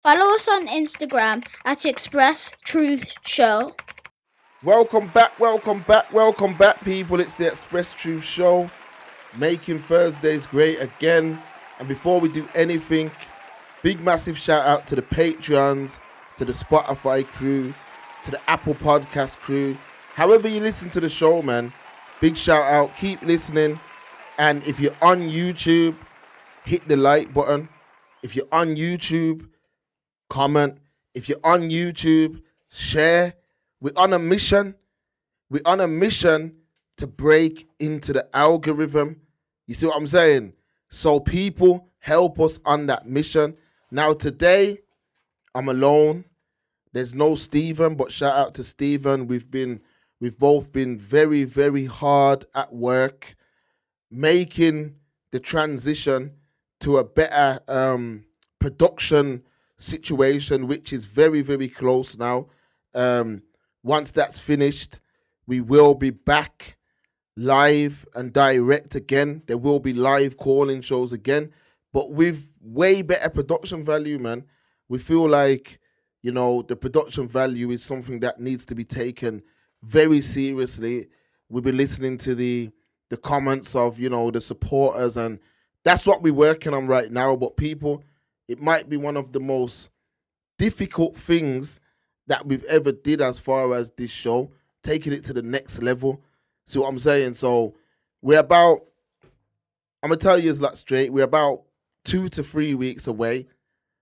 Follow us on Instagram at Express Truth Show. Welcome back, people. It's the Express Truth Show, making Thursdays great again. And before we do anything, big massive shout out to the Patreons, to the Spotify crew, to the Apple Podcast crew. However you listen to the show, man, big shout out. Keep listening. And if you're on YouTube, hit the like button. If you're on YouTube, comment. If you're on YouTube, share. We're on a mission. We're on a mission to break into the algorithm. You see what I'm saying? So people, help us on that mission. Now today, I'm alone. There's no Stephen, but shout out to Stephen. We've both been very, very hard at work, making the transition to a better production situation, which is very, very close now. Once that's finished, we will be back live and direct again. There will be live calling shows again, but with way better production value, man. We feel like, the production value is something that needs to be taken very seriously. We've been listening to the comments of, the supporters, and that's what we're working on right now. But people, it might be one of the most difficult things that we've ever did as far as this show, taking it to the next level. See what I'm saying? So I'm going to tell you it's straight, we're about 2 to 3 weeks away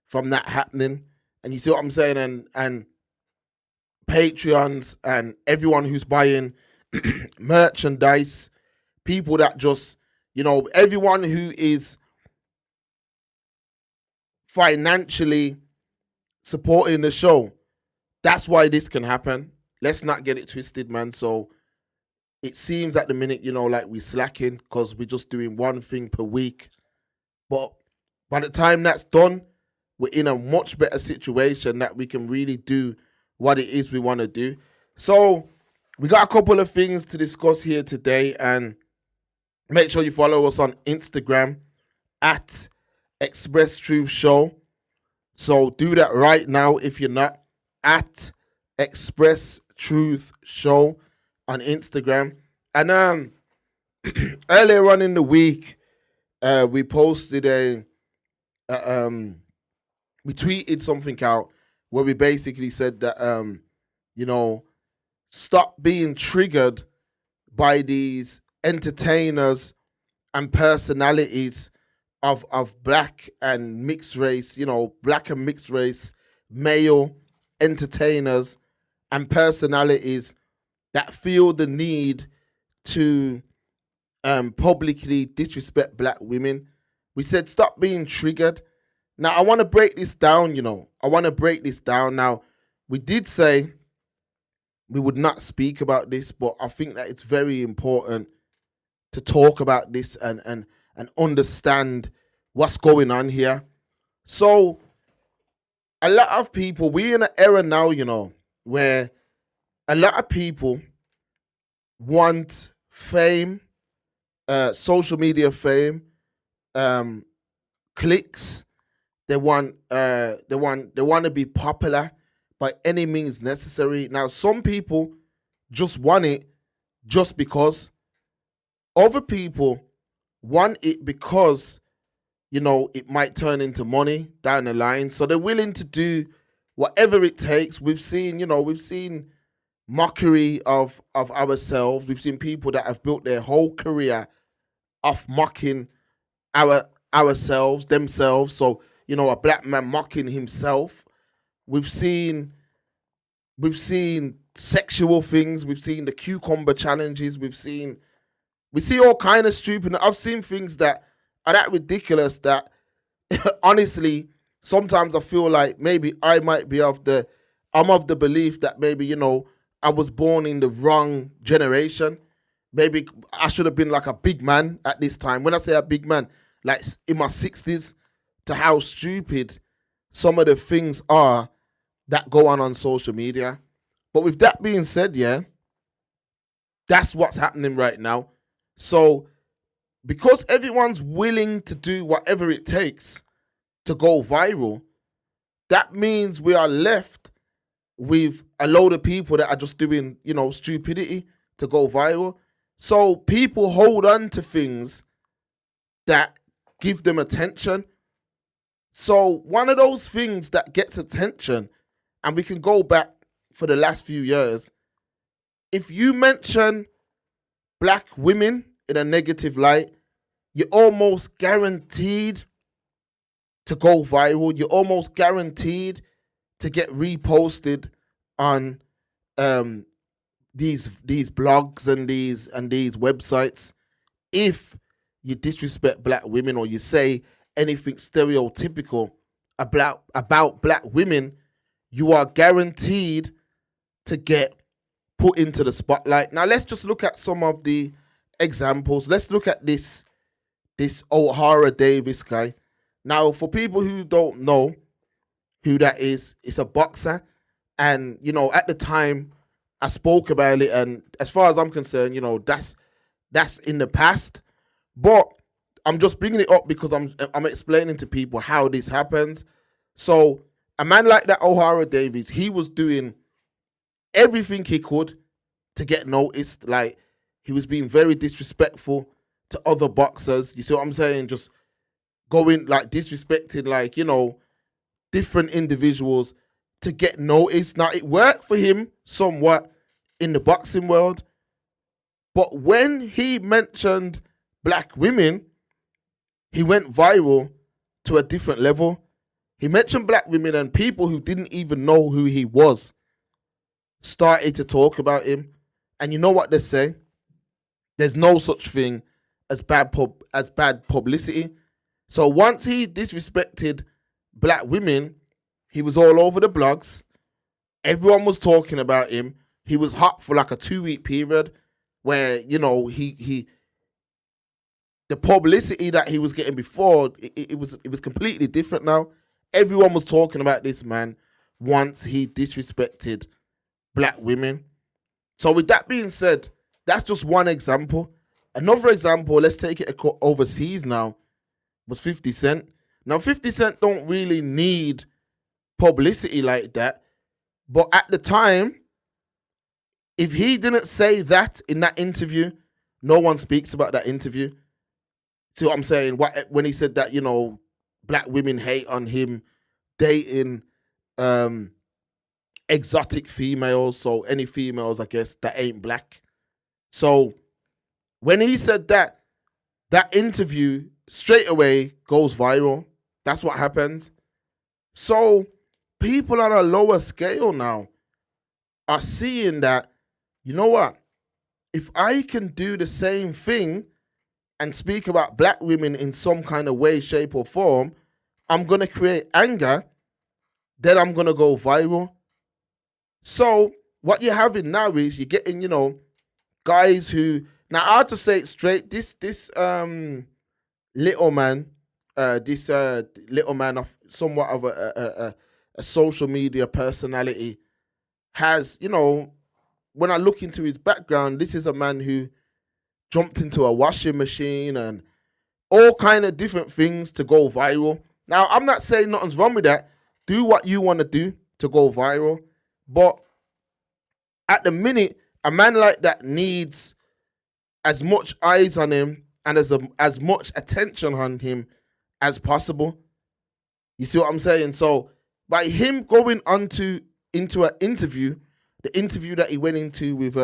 from that happening. And you see what I'm saying? And Patreons and everyone who's buying merchandise, people that just, everyone who is financially supporting the show, that's why this can happen. Let's not get it twisted, man. So it seems at the minute, like we're slacking because we're just doing one thing per week. But by the time that's done, we're in a much better situation that we can really do what it is we want to do. So we got a couple of things to discuss here today, and make sure you follow us on Instagram at Express Truth Show. So do that right now if you're not, at Express Truth Show on Instagram. And earlier on in the week, we posted we tweeted something out where we basically said that stop being triggered by these entertainers and personalities of black and mixed race, black and mixed race male entertainers and personalities that feel the need to publicly disrespect black women. We said stop being triggered. Now, I want to break this down, Now, we did say we would not speak about this, but I think that it's very important to talk about this and understand what's going on here. So, a lot of people, we're in an era now, where a lot of people want fame, social media fame, clicks. They want to be popular by any means necessary. Now, some people just want it just because. Other people want it because, it might turn into money down the line. So they're willing to do whatever it takes. We've seen mockery of ourselves. We've seen people that have built their whole career off mocking themselves. So, a black man mocking himself. We've seen sexual things. We've seen the cucumber challenges. We see all kind of stupid. I've seen things that are that ridiculous that honestly, sometimes I feel like maybe I might be I'm of the belief that maybe, I was born in the wrong generation. Maybe I should have been like a big man at this time. When I say a big man, like in my 60s, to how stupid some of the things are that go on social media. But with that being said, yeah, that's what's happening right now. So because everyone's willing to do whatever it takes to go viral, that means we are left with a load of people that are just doing, stupidity to go viral. So people hold on to things that give them attention. So one of those things that gets attention, and we can go back for the last few years, if you mention black women in a negative light, you're almost guaranteed to go viral. You're almost guaranteed to get reposted on these blogs and these websites. If you disrespect black women or you say anything stereotypical about black women, you are guaranteed to get put into the spotlight. Now let's just look at some of the examples. Let's look at this O'Hara Davis guy. Now, for people who don't know who that is, it's a boxer. And, at the time I spoke about it, and as far as I'm concerned, that's in the past. But I'm just bringing it up because I'm explaining to people how this happens. So a man like that O'Hara Davis, he was doing everything he could to get noticed. Like, he was being very disrespectful to other boxers. You see what I'm saying? Just going, like, disrespecting, like, different individuals to get noticed. Now, it worked for him somewhat in the boxing world, but when he mentioned black women, he went viral to a different level. He mentioned black women, and people who didn't even know who he was started to talk about him. And you know what they say? There's no such thing as bad publicity. So once he disrespected black women, he was all over the blogs. Everyone was talking about him. He was hot for like a 2-week period where, the publicity that he was getting before, it was completely different now. Everyone was talking about this man once he disrespected black women. So with that being said, that's just one example. Another example, let's take it overseas now, was 50 Cent. Now, 50 Cent don't really need publicity like that. But at the time, if he didn't say that in that interview, no one speaks about that interview. See what I'm saying? When he said that, black women hate on him dating exotic females, so any females, I guess, that ain't black. So when he said that, that interview straight away goes viral. That's what happens. So people on a lower scale now are seeing that, you know what? If I can do the same thing and speak about black women in some kind of way, shape, or form, I'm going to create anger, then I'm going to go viral. So what you're having now is you're getting, guys who, now I have to say it straight, this little man of somewhat of a social media personality has, when I look into his background, this is a man who jumped into a washing machine and all kind of different things to go viral. Now, I'm not saying nothing's wrong with that. Do what you want to do to go viral. But at the minute, a man like that needs as much eyes on him and as much attention on him as possible. You see what I'm saying? So by him going into an interview, the interview that he went into with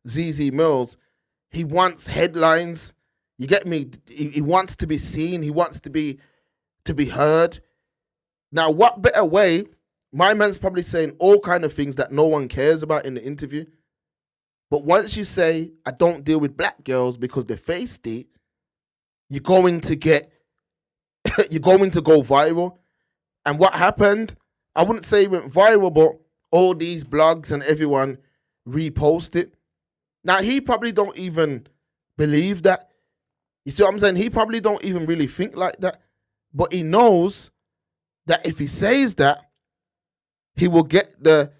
ZZ Mills, he wants headlines. You get me? He wants to be seen. He wants to be heard. Now, what better way? My man's probably saying all kind of things that no one cares about in the interview. But once you say, I don't deal with black girls because they're feisty, you're going to go viral. And what happened? I wouldn't say it went viral, but all these blogs and everyone repost it. Now, he probably don't even believe that. You see what I'm saying? He probably don't even really think like that. But he knows that if he says that, he will get the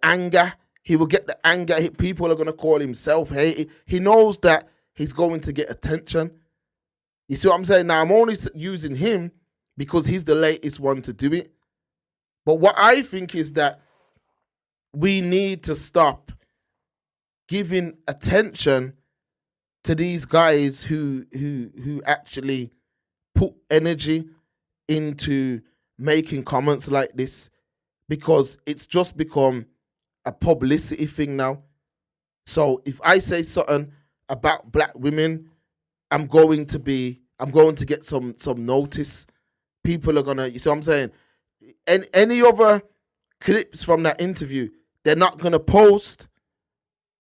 anger. He will get the anger. People are going to call him self-hating. He knows that he's going to get attention. You see what I'm saying? Now I'm only using him because he's the latest one to do it. But what I think is that we need to stop giving attention to these guys who actually put energy into making comments like this, because it's just become a publicity thing now. So if I say something about black women, I'm going to get some notice. People are gonna, you see what I'm saying? And any other clips from that interview, they're not gonna post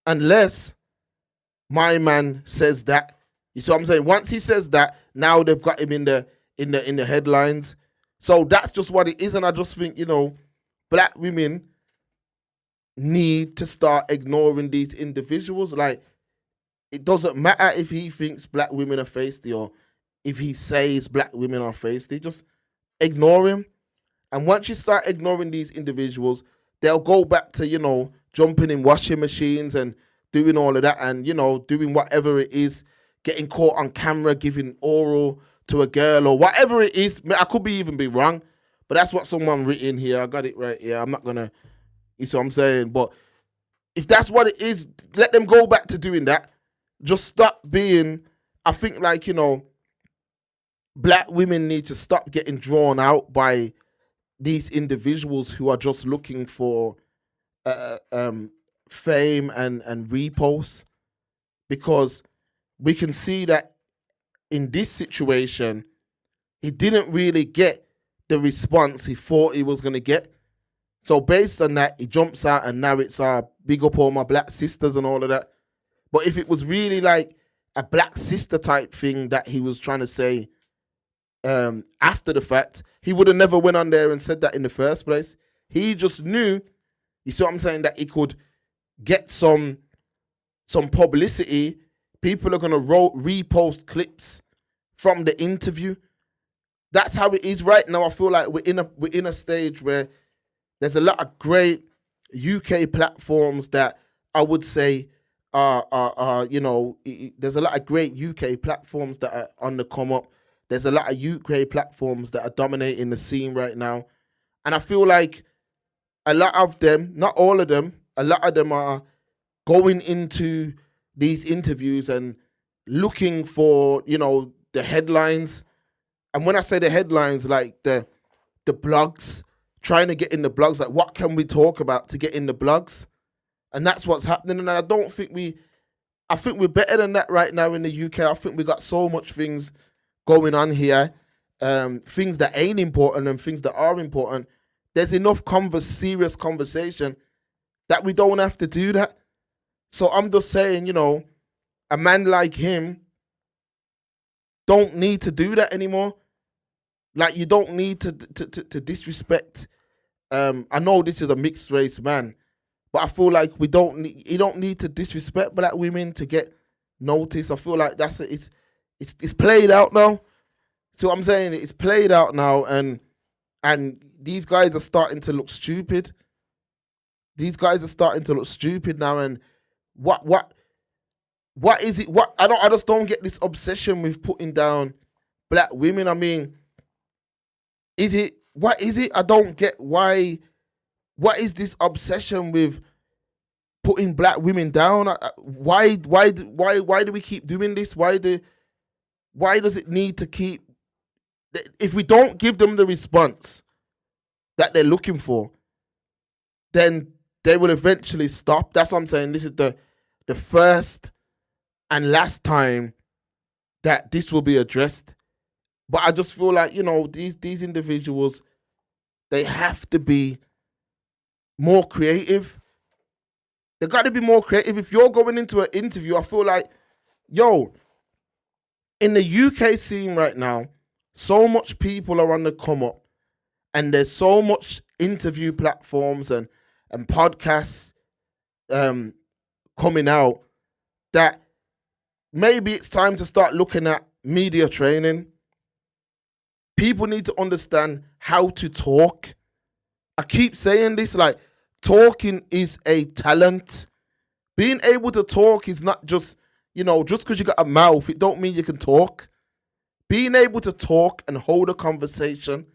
unless my man says that. You see what I'm saying? Once he says that, now they've got him in the headlines. So that's just what it is. And I just think, black women need to start ignoring these individuals. Like, it doesn't matter if he thinks black women are feisty or if he says black women are feisty. Just ignore him. And once you start ignoring these individuals, they'll go back to, jumping in washing machines and doing all of that and, doing whatever it is, getting caught on camera, giving oral to a girl or whatever it is. I could even be wrong, but that's what someone written here. I got it right here. I'm not going to, you see what I'm saying? But if that's what it is, let them go back to doing that. Just stop being, I think, like, black women need to stop getting drawn out by these individuals who are just looking for fame and reposts, because we can see that in this situation, he didn't really get the response he thought he was going to get. So based on that, he jumps out and now it's big up all my black sisters and all of that. But if it was really like a black sister type thing that he was trying to say after the fact, he would have never went on there and said that in the first place. He just knew, you see what I'm saying, that he could get some publicity. People are going to repost clips from the interview. That's how it is right now. I feel like we're in a stage where there's a lot of great UK platforms that I would say there's a lot of great UK platforms that are on the come up. There's a lot of UK platforms that are dominating the scene right now. And I feel like a lot of them, not all of them, a lot of them are going into these interviews and looking for, the headlines. And when I say the headlines, like the blogs, trying to get in the blogs, like what can we talk about to get in the blogs? And that's what's happening. And I think we're better than that right now in the UK. I think we got so much things going on here, things that ain't important and things that are important. There's enough serious conversation that we don't have to do that. So I'm just saying, a man like him don't need to do that anymore. Like, you don't need to disrespect. I know this is a mixed race man, but I feel like you don't need to disrespect black women to get noticed. I feel like it's played out now. So I'm saying it's played out now, and these guys are starting to look stupid. These guys are starting to look stupid now, and what is it? What I just don't get this obsession with putting down black women. I mean, what is it? I don't get why. What is this obsession with putting black women down? Why do we keep doing this? Why does it need to keep? If we don't give them the response that they're looking for, then they will eventually stop. That's what I'm saying. This is the first and last time that this will be addressed. But I just feel like, these individuals, they have to be more creative. They got to be more creative. If you're going into an interview, I feel like, in the UK scene right now, so much people are on the come up, and there's so much interview platforms and podcasts coming out that maybe it's time to start looking at media training. People need to understand how to talk. I keep saying this, like, talking is a talent. Being able to talk is not just, just because you got a mouth, it don't mean you can talk. being able to talk and hold a conversation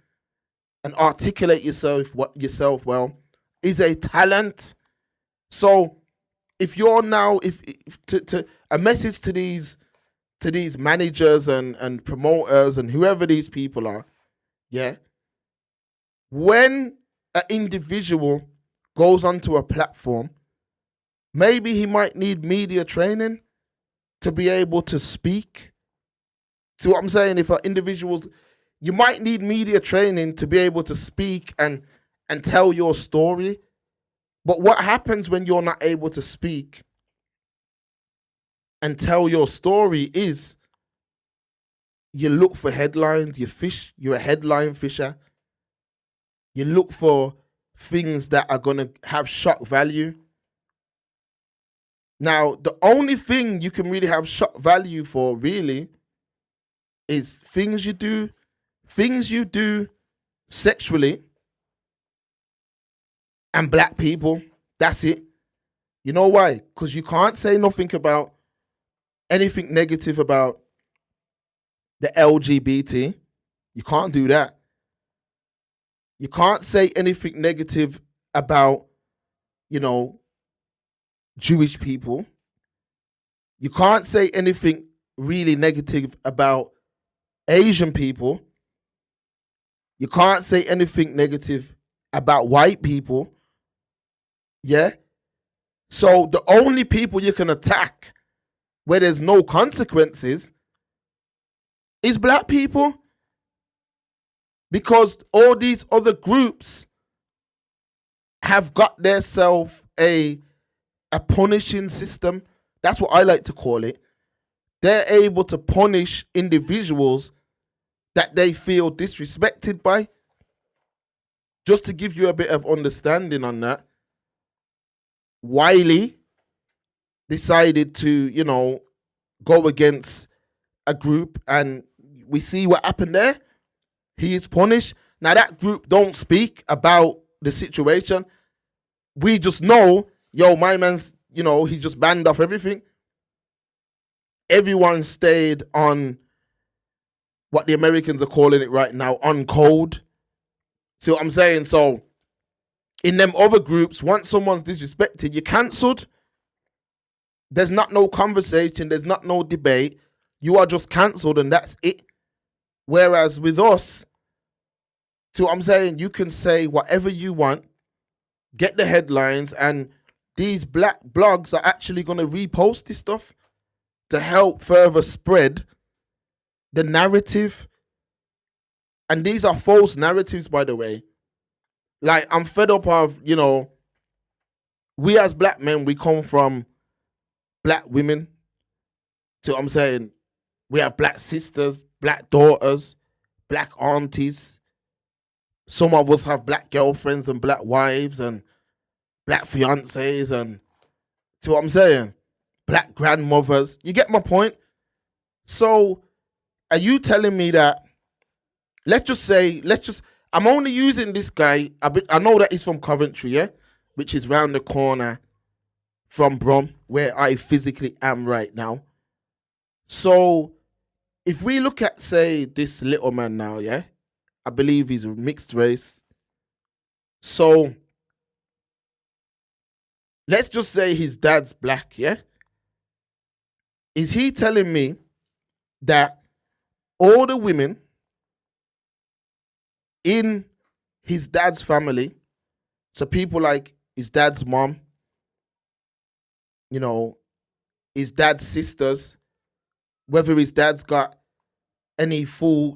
and articulate yourself well is a talent. So if you're now, if to a message to these managers and promoters and whoever these people are, yeah, when an individual goes onto a platform, maybe he might need media training to be able to speak. See what I'm saying? If individuals, you might need media training to be able to speak and tell your story. But what happens when you're not able to speak and tell your story is you look for headlines, you're a headline fisher. You look for things that are going to have shock value. Now, the only thing you can really have shock value for really is things you do sexually and black people. That's it. You know why? Because you can't say nothing about anything negative about the LGBT. You can't do that. You can't say anything negative about, Jewish people. You can't say anything really negative about Asian people. You can't say anything negative about white people. Yeah? So the only people you can attack where there's no consequences is black people. Because all these other groups have got themselves a punishing system. That's what I like to call it. They're able to punish individuals that they feel disrespected by. Just to give you a bit of understanding on that, Wiley decided to, go against a group, and we see what happened there. He is punished. Now that group don't speak about the situation. We just know, my man's, he just banned off everything. Everyone stayed on what the Americans are calling it right now, on code. See what I'm saying? So in them other groups, once someone's disrespected, you're cancelled. There's not no conversation. There's not no debate. You are just cancelled and that's it. Whereas with us, see what I'm saying? You can say whatever you want, get the headlines, and these black blogs are actually going to repost this stuff to help further spread the narrative. And these are false narratives, by the way. Like, I'm fed up of, we as black men, we come from black women. See what I'm saying? We have black sisters, black daughters, black aunties. Some of us have black girlfriends and black wives and black fiancés and, see what I'm saying? Black grandmothers. You get my point? So, are you telling me that, I'm only using this guy, I know that he's from Coventry, yeah? Which is round the corner from Brum, where I physically am right now. So, if we look at, say, this little man now, yeah? I believe he's a mixed race. So, let's just say his dad's black, yeah? Is he telling me that all the women in his dad's family, so people like his dad's mom, his dad's sisters, whether his dad's got any full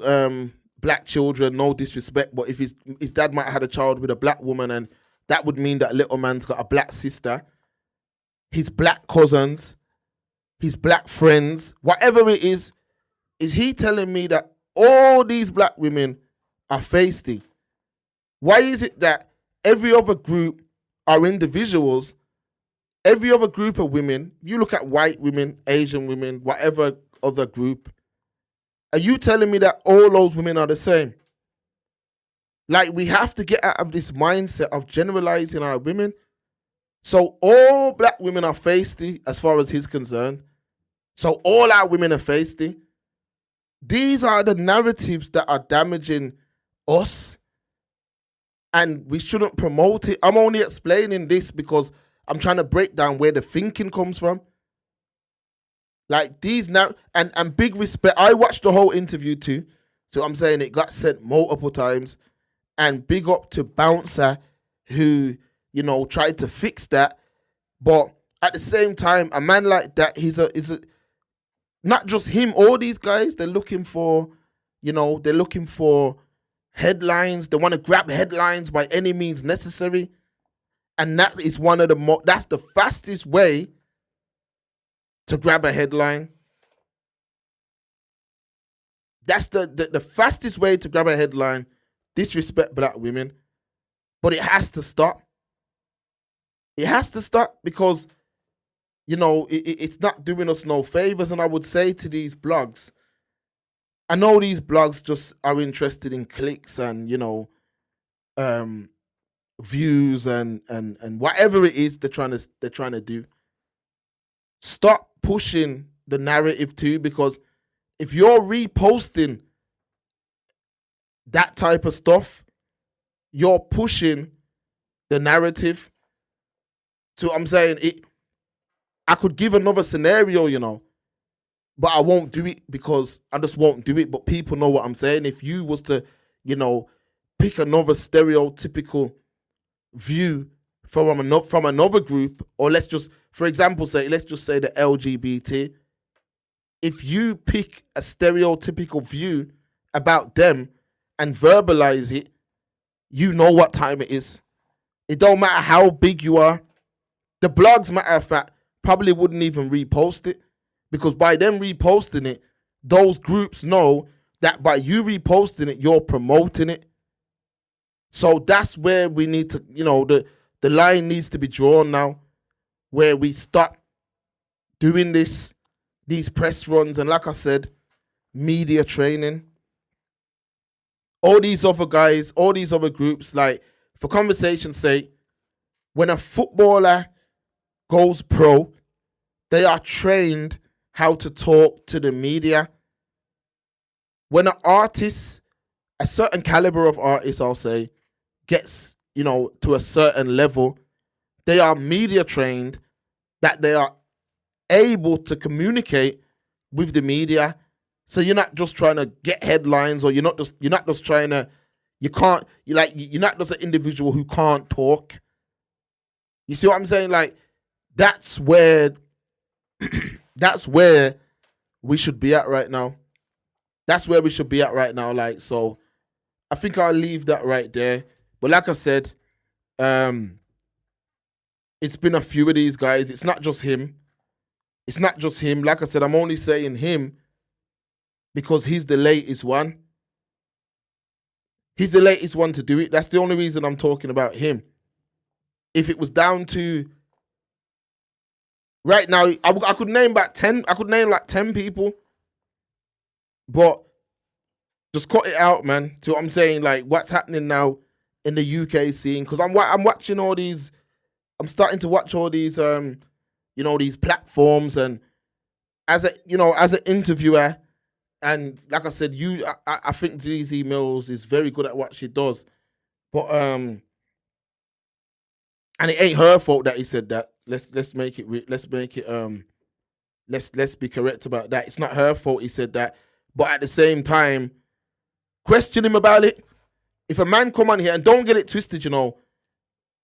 black children, no disrespect, but if his dad might have had a child with a black woman, and that would mean that little man's got a black sister, his black cousins, his black friends, whatever it is he telling me that all these black women are feisty? Why is it that every other group are individuals? Every other group of women, you look at white women, Asian women, whatever other group, are you telling me that all those women are the same? Like, we have to get out of this mindset of generalizing our women. So all black women are feisty as far as he's concerned. So all our women are feisty. These are the narratives that are damaging us, and we shouldn't promote it. I'm only explaining this because I'm trying to break down where the thinking comes from. Like these now, and big respect. I watched the whole interview too, so I'm saying it got sent multiple times. And big up to Bouncer, who tried to fix that. But at the same time, a man like that, he's a not just him. All these guys, they're looking for headlines. They want to grab headlines by any means necessary, and that is one of the that's the fastest way to grab a headline. That's the fastest way to grab a headline. Disrespect black women. But it has to stop. It has to stop because, it's not doing us no favors. And I would say to these blogs, I know these blogs just are interested in clicks and, views and whatever it is they're trying to do. Stop pushing the narrative too, because if you're reposting that type of stuff, you're pushing the narrative. So I'm saying I could give another scenario, but I won't do it because I just won't do it. But people know what I'm saying. If you was to, pick another stereotypical view from another group, or let's just say the LGBT. If you pick a stereotypical view about them and verbalize it, you know what time it is. It don't matter how big you are. The blogs, matter of fact, probably wouldn't even repost it, because by them reposting it, those groups know that by you reposting it, you're promoting it. So that's where we need to, the line needs to be drawn now, where we stop doing these press runs, and like I said, media training. All these other guys, all these other groups, like, for conversation's sake, when a footballer goes pro, they are trained how to talk to the media. When an artist, a certain caliber of artist, I'll say, gets, to a certain level, they are media trained, that they are able to communicate with the media. So you're not just trying to get headlines, or you're not just trying to, you're not just an individual who can't talk. You see what I'm saying? Like, that's where we should be at right now. That's where we should be at right now. Like, so I think I'll leave that right there. But like I said, it's been a few of these guys. It's not just him. Like I said, I'm only saying him because he's the latest one. He's the latest one to do it. That's the only reason I'm talking about him. If it was down to right now, I could name back 10. I could name like 10 people, but just cut it out, man. So I'm saying, like, what's happening now in the UK scene? Because I'm watching all these. I'm starting to watch all these, these platforms, and as an interviewer, and like I said, I think Denise Mills is very good at what she does, but and it ain't her fault that he said that. Let's be correct about that. It's not her fault he said that, but at the same time, question him about it. If a man come on here, and don't get it twisted,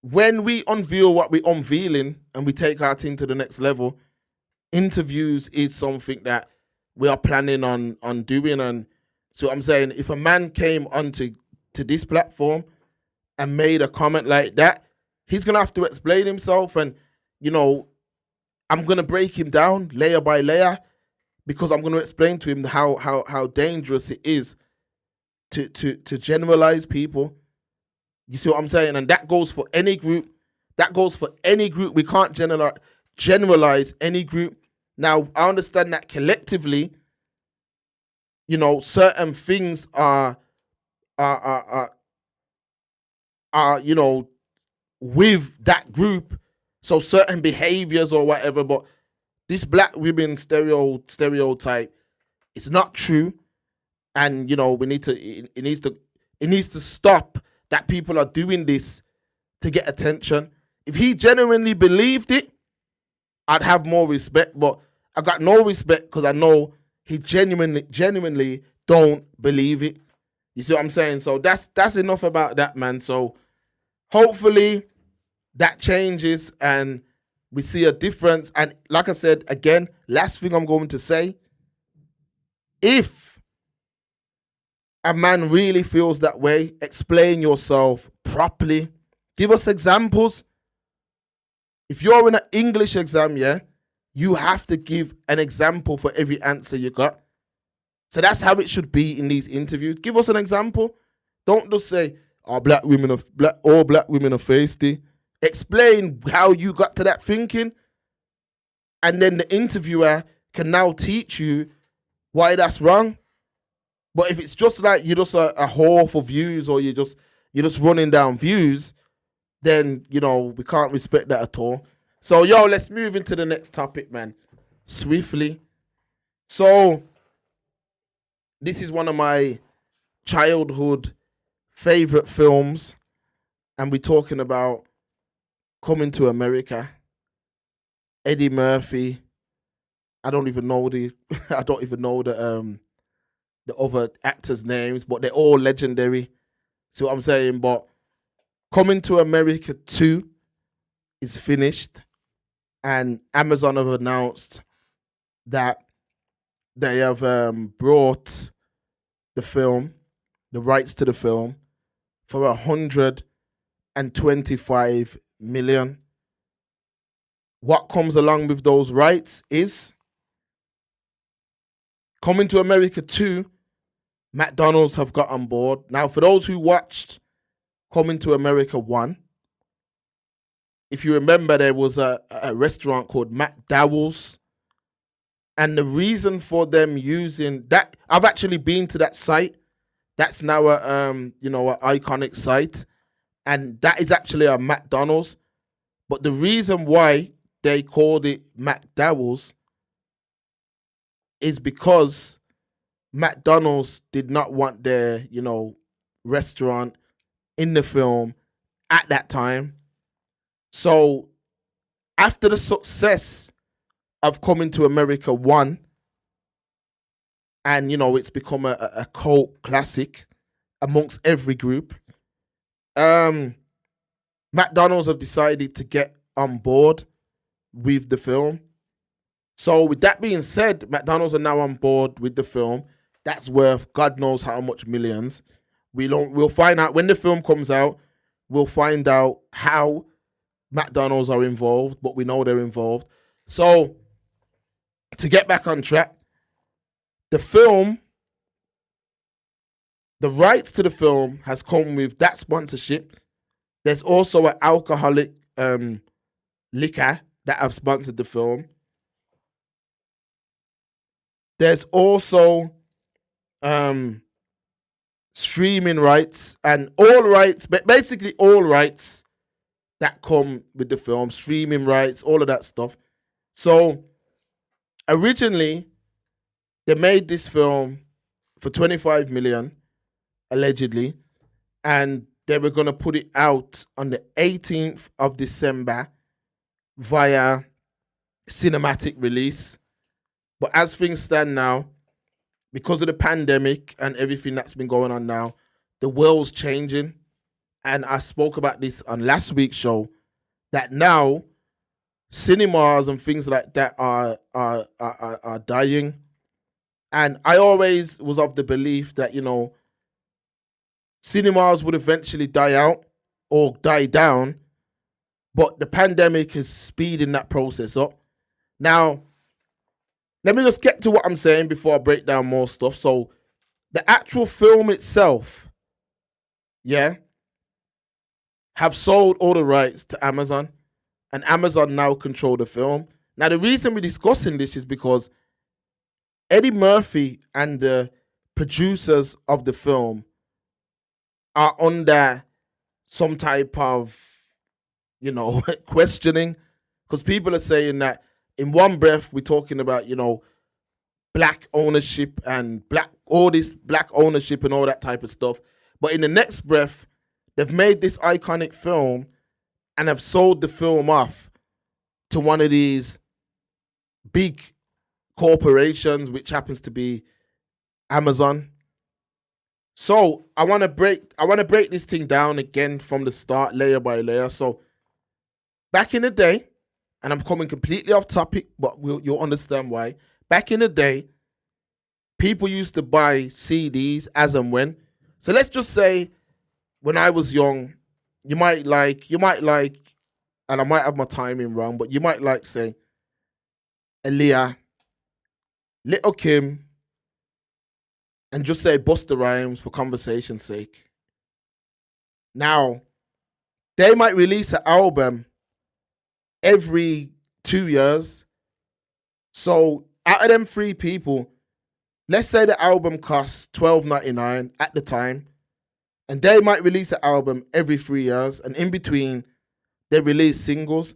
when we unveil what we're unveiling and we take our thing to the next level, interviews is something that we are planning on doing. And so I'm saying, if a man came onto this platform and made a comment like that, he's going to have to explain himself. And, I'm going to break him down layer by layer, because I'm going to explain to him how dangerous it is to generalize people. You see what I'm saying? And that goes for any group. We can't generalize any group. Now, I understand that collectively, certain things are with that group. So certain behaviors or whatever, but this black women stereotype, it's not true. and we need to. It needs to stop that people are doing this to get attention. If he genuinely believed it, I'd have more respect. But I got no respect because I know he genuinely don't believe it. You see what I'm saying? So that's enough about that, man. So hopefully that changes and we see a difference. And like I said, again, last thing I'm going to say, if a man really feels that way, explain yourself properly. Give us examples. If you're in an English exam, yeah, you have to give an example for every answer you got. So that's how it should be in these interviews. Give us an example. Don't just say, all black women are feisty. Explain how you got to that thinking. And then the interviewer can now teach you why that's wrong. But if it's just like you're just a whore for views, or you're just running down views, then we can't respect that at all. So let's move into the next topic, man, swiftly. So this is one of my childhood favorite films, and we're talking about Coming to America. Eddie Murphy. I don't even know the other actors' names, but they're all legendary. See what I'm saying? But Coming to America 2 is finished, and Amazon have announced that they have brought the rights to the film, for $125 million. What comes along with those rights is Coming to America 2, McDonald's have got on board. Now, for those who watched Coming to America 1, if you remember, there was a restaurant called McDowell's. And the reason for them using that, I've actually been to that site. That's now an iconic site. And that is actually a McDonald's. But the reason why they called it McDowell's is because McDonald's did not want their, restaurant in the film at that time. So after the success of Coming to America 1, and, it's become a cult classic amongst every group, McDonald's have decided to get on board with the film. So with that being said, McDonald's are now on board with the film. That's worth God knows how much millions. We'll find out when the film comes out. We'll find out how McDonald's are involved, but we know they're involved. So to get back on track, the rights to the film has come with that sponsorship. There's also an alcoholic liquor that have sponsored the film. There's also streaming rights and all rights, but basically all rights that come with the film, streaming rights, all of that stuff. So originally, they made this film for $25 million, allegedly, and they were going to put it out on the 18th of December via cinematic release. But as things stand now, because of the pandemic and everything that's been going on now, the world's changing. And I spoke about this on last week's show, that now cinemas and things like that are dying. And I always was of the belief that, cinemas would eventually die out or die down, but the pandemic is speeding that process up. Now, let me just get to what I'm saying before I break down more stuff. So, the actual film itself, have sold all the rights to Amazon, and Amazon now control the film. Now, the reason we're discussing this is because Eddie Murphy and the producers of the film are under some type of, questioning, because people are saying that in one breath we're talking about, black ownership and black all this black ownership and all that type of stuff. But in the next breath, they've made this iconic film and have sold the film off to one of these big corporations, which happens to be Amazon. So I want to break this thing down again from the start, layer by layer. So back in the day, and I'm coming completely off topic, but you'll understand why. Back in the day, people used to buy CDs as and when. So let's just say when I was young, you might like, and I might have my timing wrong, but you might like, say, Aaliyah, Little Kim, and just say Busta Rhymes for conversation's sake. Now, they might release an album every 2 years. So out of them three people, let's say the album costs $12.99 at the time, and they might release an album every 3 years, and in between, they release singles.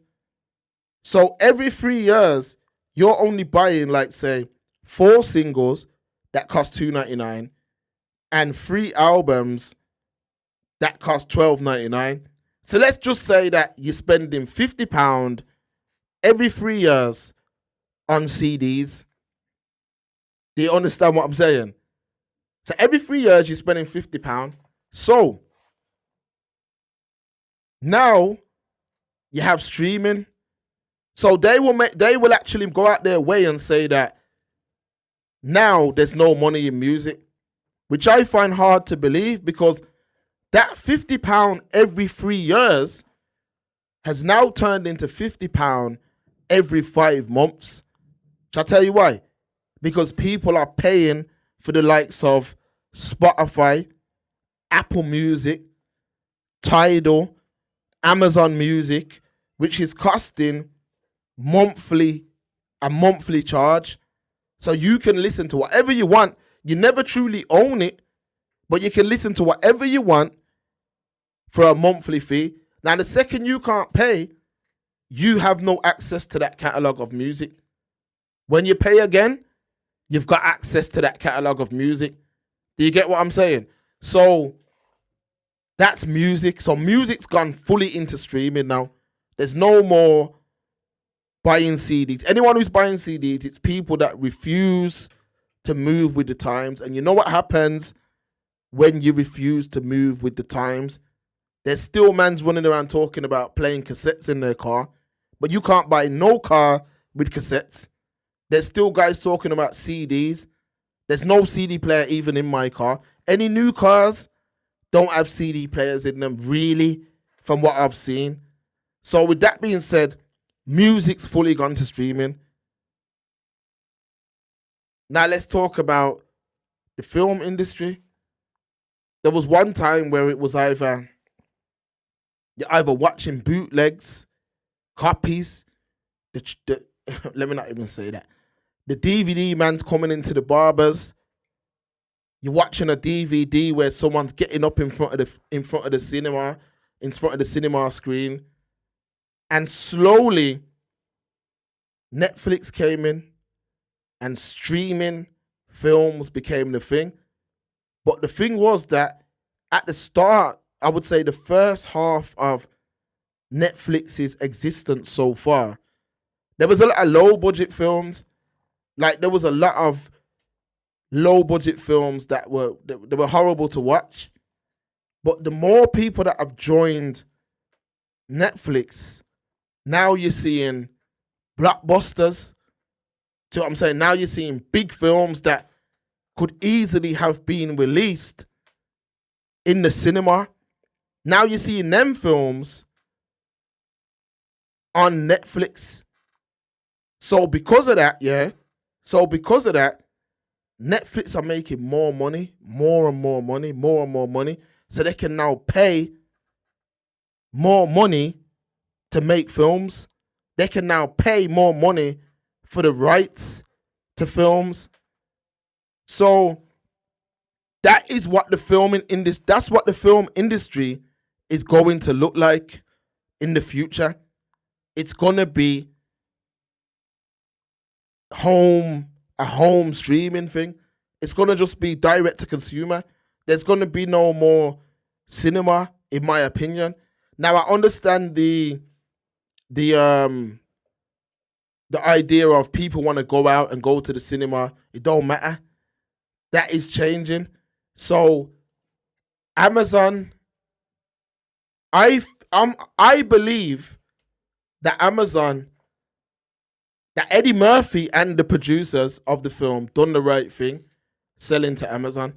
So every 3 years, you're only buying, like, say, 4 singles that cost $2.99 and 3 albums that cost $12.99. So let's just say that you're spending £50 every 3 years on CDs. Do you understand what I'm saying? So every 3 years, you're spending £50. So now you have streaming. So they will actually go out their way and say that now there's no money in music, which I find hard to believe, because that £50 every 3 years has now turned into £50 every 5 months. Shall I tell you why? Because people are paying for the likes of Spotify, Apple Music, Tidal, Amazon Music, which is costing a monthly charge. So you can listen to whatever you want. You never truly own it, but you can listen to whatever you want for a monthly fee. Now, the second you can't pay, you have no access to that catalog of music. When you pay again, you've got access to that catalog of music. Do you get what I'm saying? So that's music. So music's gone fully into streaming now. There's no more buying CDs. Anyone who's buying CDs, it's people that refuse to move with the times. And you know what happens when you refuse to move with the times? There's still mans running around talking about playing cassettes in their car, but you can't buy no car with cassettes. There's still guys talking about CDs. There's no CD player even in my car. Any new cars don't have CD players in them, really, from what I've seen. So with that being said, music's fully gone to streaming. Now let's talk about the film industry. There was one time where it was you're either watching bootlegs, copies, let me not even say that. The DVD man's coming into the barbers. You're watching a DVD where someone's getting up in front of the cinema screen. And slowly, Netflix came in and streaming films became the thing. But the thing was that at the start, I would say the first half of Netflix's existence so far, there was a lot of low-budget films. Like, there was a lot of low-budget films that were horrible to watch. But the more people that have joined Netflix, now you're seeing blockbusters. So I'm saying now you're seeing big films that could easily have been released in the cinema. Now you're seeing them films on Netflix. So because of that, Netflix are making more money, more and more money. So they can now pay more money to make films. They can now pay more money for the rights to films. So that's what the film industry is going to look like in the future. It's gonna be a home streaming thing. It's going to just be direct to consumer. There's going to be no more cinema, in my opinion. Now, I understand the idea of people want to go out and go to the cinema. It don't matter. That is changing. So Amazon, I believe that Eddie Murphy and the producers of the film done the right thing, selling to Amazon.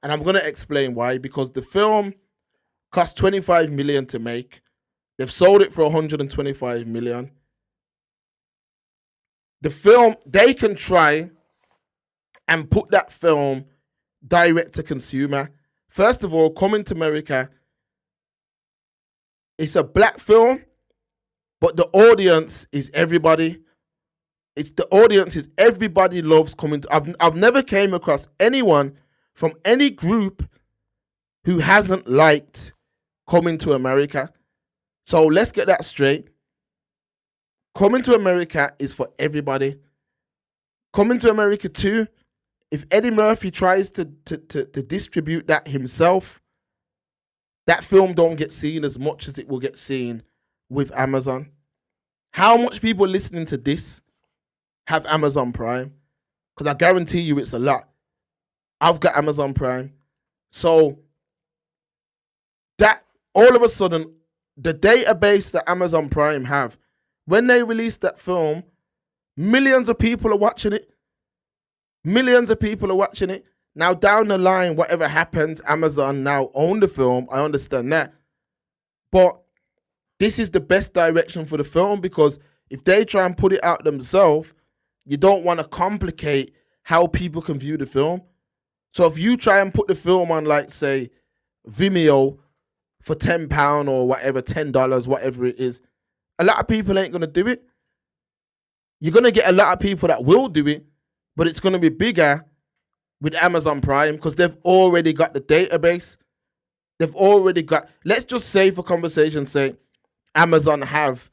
And I'm gonna explain why. Because the film cost 25 million to make. They've sold it for 125 million. The film, they can try and put that film direct to consumer. First of all, Coming to America, it's a black film, but the audience is everybody. Everybody loves Coming to. I've never came across anyone from any group who hasn't liked Coming to America. So let's get that straight. Coming to America is for everybody. Coming to America 2, if Eddie Murphy tries to distribute that himself, that film don't get seen as much as it will get seen with Amazon. How much people listening to this have Amazon Prime? Because I guarantee you it's a lot. I've got Amazon Prime. So that all of a sudden, the database that Amazon Prime have, when they release that film, millions of people are watching it. Millions of people are watching it. Now, down the line, whatever happens, Amazon now own the film. I understand that. But this is the best direction for the film, because if they try and put it out themselves, you don't want to complicate how people can view the film. So if you try and put the film on, like, say, Vimeo for £10 or whatever, $10, whatever it is, a lot of people ain't going to do it. You're going to get a lot of people that will do it, but it's going to be bigger with Amazon Prime because they've already got the database. They've already got, let's just say for conversation's sake, Amazon have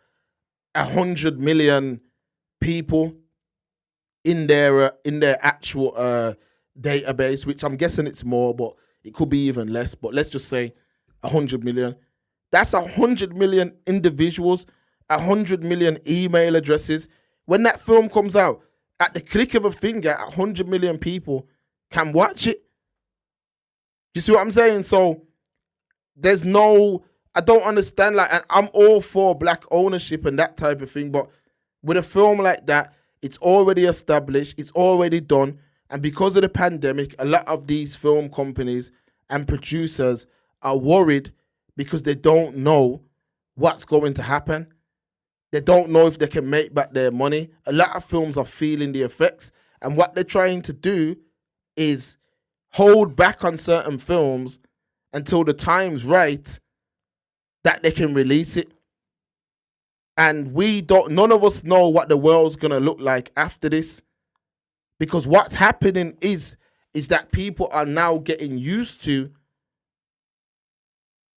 100 million people in their actual database, which I'm guessing it's more, but it could be even less. But let's just say 100 million. That's 100 million individuals, 100 million email addresses. When that film comes out, at the click of a finger, 100 million people can watch it. You see what I'm saying? So there's no, I don't understand, like, and I'm all for black ownership and that type of thing, but with a film like that, it's already established, it's already done, and because of the pandemic, a lot of these film companies and producers are worried because they don't know what's going to happen. They don't know if they can make back their money. A lot of films are feeling the effects, and what they're trying to do is hold back on certain films until the time's right that they can release it. And none of us know what the world's gonna look like after this, because what's happening is that people are now getting used to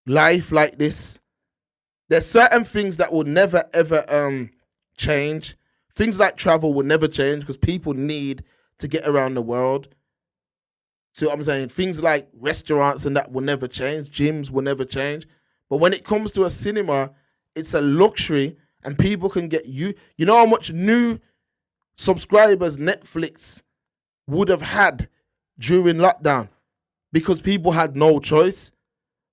life like this. There's certain things that will never ever change. Things like travel will never change because people need to get around the world. See what I'm saying? Things like restaurants and that will never change. Gyms will never change. But when it comes to a cinema, it's a luxury, and people can get you. You know how much new subscribers Netflix would have had during lockdown because people had no choice.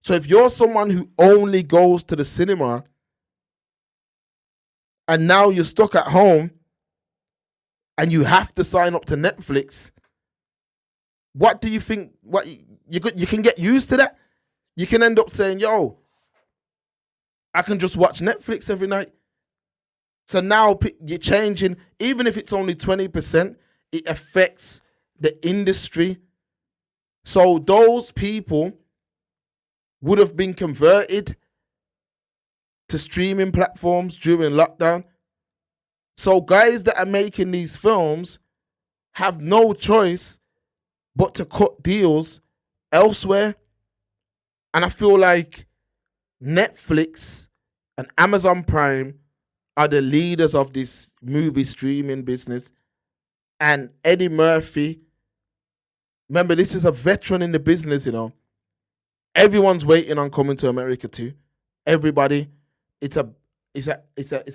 So if you're someone who only goes to the cinema and now you're stuck at home and you have to sign up to Netflix, what do you think? What you can get used to that? You can end up saying, yo, I can just watch Netflix every night. So now you're changing, even if it's only 20%, it affects the industry. So those people would have been converted to streaming platforms during lockdown. So guys that are making these films have no choice but to cut deals elsewhere. And I feel like Netflix and Amazon Prime are the leaders of this movie streaming business. And Eddie Murphy Remember, this is a veteran in the business, you know. Everyone's waiting on Coming to America too. Everybody. It's a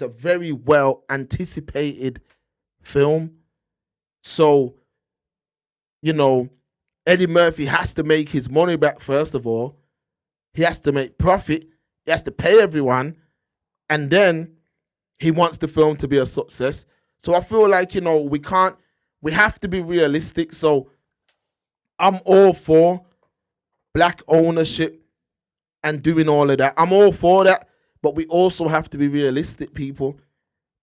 very well anticipated film. So, you know, Eddie Murphy has to make his money back first of all. He has to make profit. He has to pay everyone. And then he wants the film to be a success. So I feel like, you know, we have to be realistic. So I'm all for black ownership and doing all of that. I'm all for that. But we also have to be realistic, people.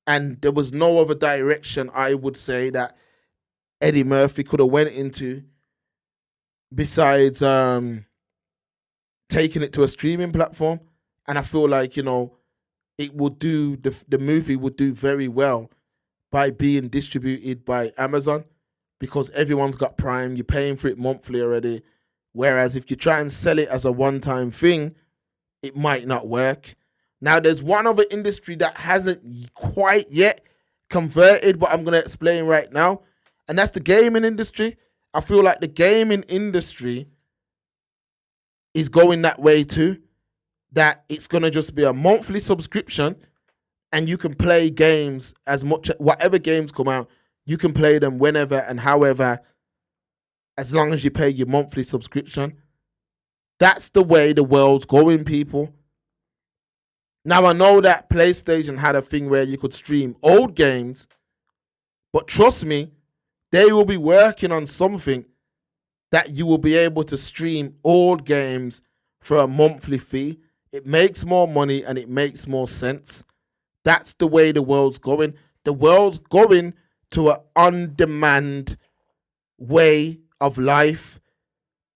And there was no other direction, I would say, that Eddie Murphy could have went into besides taking it to a streaming platform. And I feel like, you know, it would do, the movie would do very well by being distributed by Amazon, because everyone's got Prime. You're paying for it monthly already. Whereas if you try and sell it as a one-time thing, it might not work. Now, there's one other industry that hasn't quite yet converted, but I'm going to explain right now. And that's the gaming industry. I feel like the gaming industry is going that way too. That it's going to just be a monthly subscription and you can play games as much, whatever games come out, you can play them whenever and however, as long as you pay your monthly subscription. That's the way the world's going, people. Now, I know that PlayStation had a thing where you could stream old games, but trust me, they will be working on something that you will be able to stream old games for a monthly fee. It makes more money and it makes more sense. That's the way the world's going. The world's going to an on-demand way of life.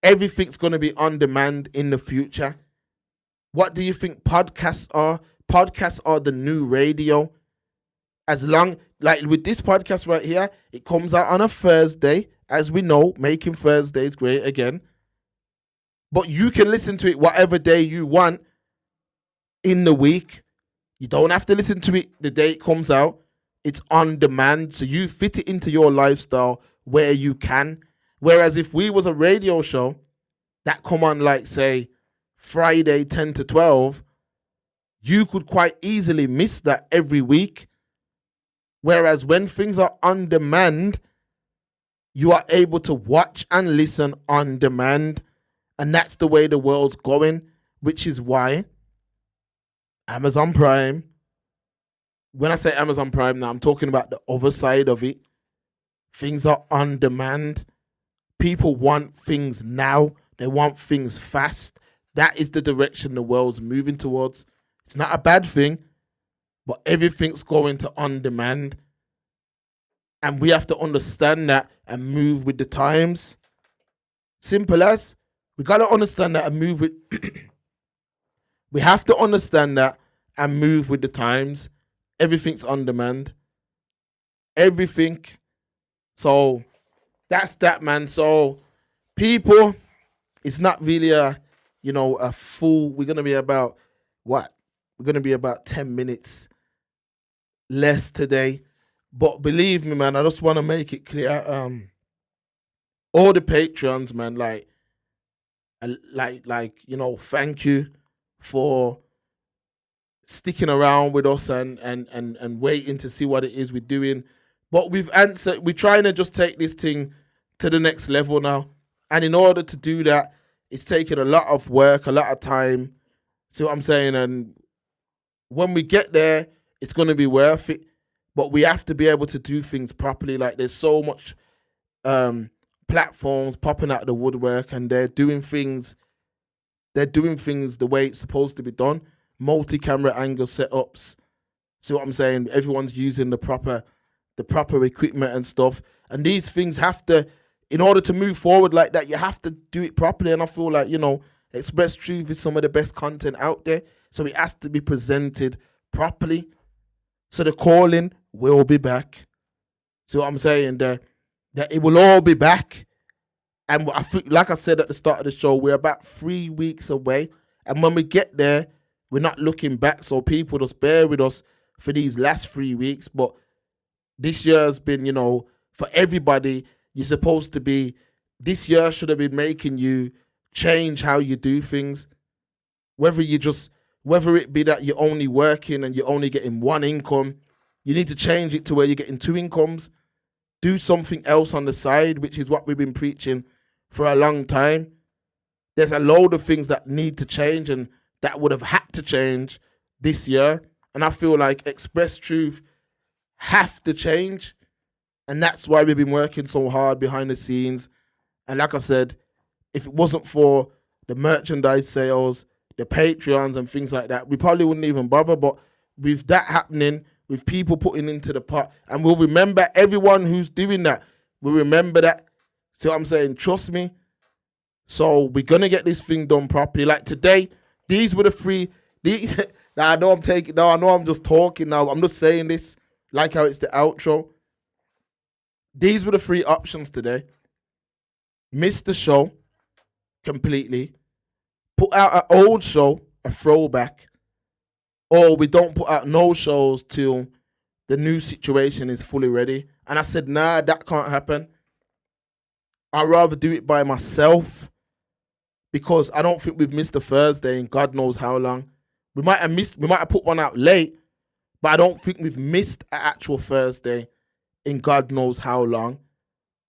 Everything's going to be on demand in the future. What do you think podcasts are? Podcasts are the new radio. As long, like with this podcast right here, it comes out on a Thursday. As we know, making Thursdays great again. But you can listen to it whatever day you want in the week. You don't have to listen to it the day it comes out. It's on demand. So you fit it into your lifestyle where you can. Whereas if we was a radio show that come on, like, say, Friday 10 to 12, you could quite easily miss that every week. Whereas when things are on demand, you are able to watch and listen on demand. And that's the way the world's going, which is why Amazon Prime, when I say Amazon Prime now, I'm talking about the other side of it. Things are on demand. People want things now. They want things fast. That is the direction the world's moving towards. It's not a bad thing, but everything's going to on demand. And we have to understand that and move with the times. Simple as. We got to understand that and move with... We have to understand that and move with the times. Everything's on demand. Everything. So that's that, man. So people, it's not really a full... We're going to be about, what? We're going to be about 10 minutes less today. But believe me, man, I just want to make it clear. All the Patreons, man, thank you for sticking around with us and waiting to see what it is we're doing. But we're trying to just take this thing to the next level now. And in order to do that, it's taken a lot of work, a lot of time. See what I'm saying? And when we get there, it's going to be worth it. But we have to be able to do things properly. Like, there's so much platforms popping out of the woodwork, and they're doing things the way it's supposed to be done. Multi-camera angle setups. See what I'm saying? Everyone's using the proper equipment and stuff. And these things have to, in order to move forward like that, you have to do it properly. And I feel like, Express Truth is some of the best content out there. So it has to be presented properly. So the calling will be back. See what I'm saying? That it will all be back. And I think, like I said at the start of the show, we're about 3 weeks away. And when we get there, we're not looking back. So people just bear with us for these last 3 weeks. But this year has been, for everybody, you're supposed to be this year should have been making you change how you do things. Whether it be that you're only working and you're only getting one income, you need to change it to where you're getting two incomes. Do something else on the side, which is what we've been preaching for a long time. There's a load of things that need to change and that would have had to change this year. And I feel like Express Truth have to change. And that's why we've been working so hard behind the scenes. And like I said, if it wasn't for the merchandise sales, the Patreons and things like that, we probably wouldn't even bother. But with that happening, with people putting into the pot, and we'll remember everyone who's doing that. We'll remember that. See what I'm saying? Trust me. So we're going to get this thing done properly. Like today, these were the three. I know I'm just talking now. I'm just saying this like how it's the outro. These were the three options today. Miss the show completely. Put out an old show, a throwback. Or we don't put out no shows till the new situation is fully ready. And I said, nah, that can't happen. I'd rather do it by myself because I don't think we've missed a Thursday in God knows how long. We might have put one out late, but I don't think we've missed an actual Thursday in God knows how long.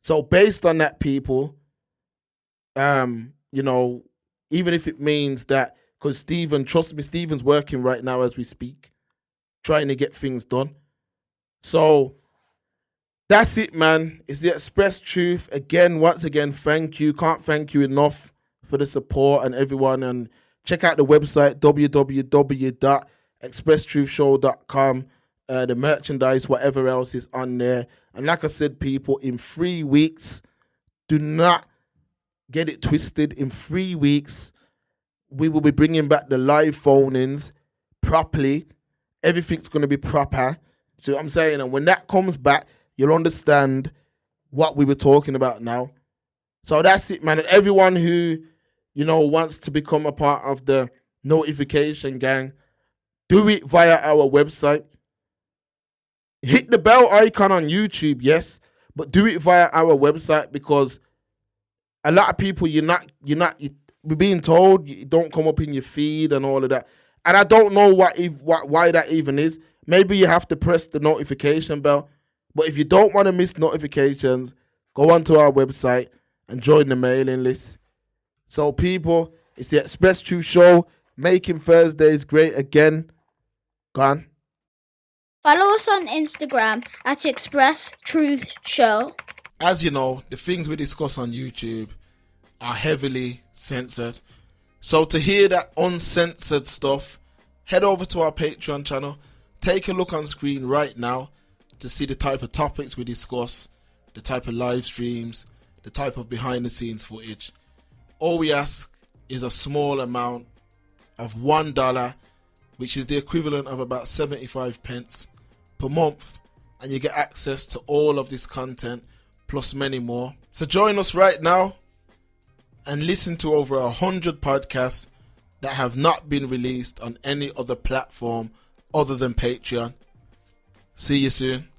So based on that, people, even if it means that, because Stephen, trust me, Stephen's working right now as we speak, trying to get things done. So that's it, man. It's the Express Truth. Once again, thank you. Can't thank you enough for the support and everyone. And check out the website, www.expresstruthshow.com. The merchandise, whatever else is on there. And like I said, people, in 3 weeks, do not get it twisted. In 3 weeks, we will be bringing back the live phone-ins properly. Everything's going to be proper. See what I'm saying? And when that comes back, you'll understand what we were talking about now. So that's it, man. And everyone who, wants to become a part of the notification gang, do it via our website. Hit the bell icon on YouTube, yes, but do it via our website because a lot of people, we're being told you don't come up in your feed and all of that. And I don't know why that even is. Maybe you have to press the notification bell. But if you don't want to miss notifications, go onto our website and join the mailing list. So people, it's the Express Truth Show, making Thursdays great again. Gone. Follow us on Instagram at Express Truth Show. As you know, the things we discuss on YouTube are heavily censored. So to hear that uncensored stuff, head over to our Patreon channel. Take a look on screen right now to see the type of topics we discuss, the type of live streams, the type of behind the scenes footage. All we ask is a small amount of $1, which is the equivalent of about 75 pence per month, and you get access to all of this content plus many more. So join us right now and listen to over 100 podcasts that have not been released on any other platform other than Patreon. See you soon.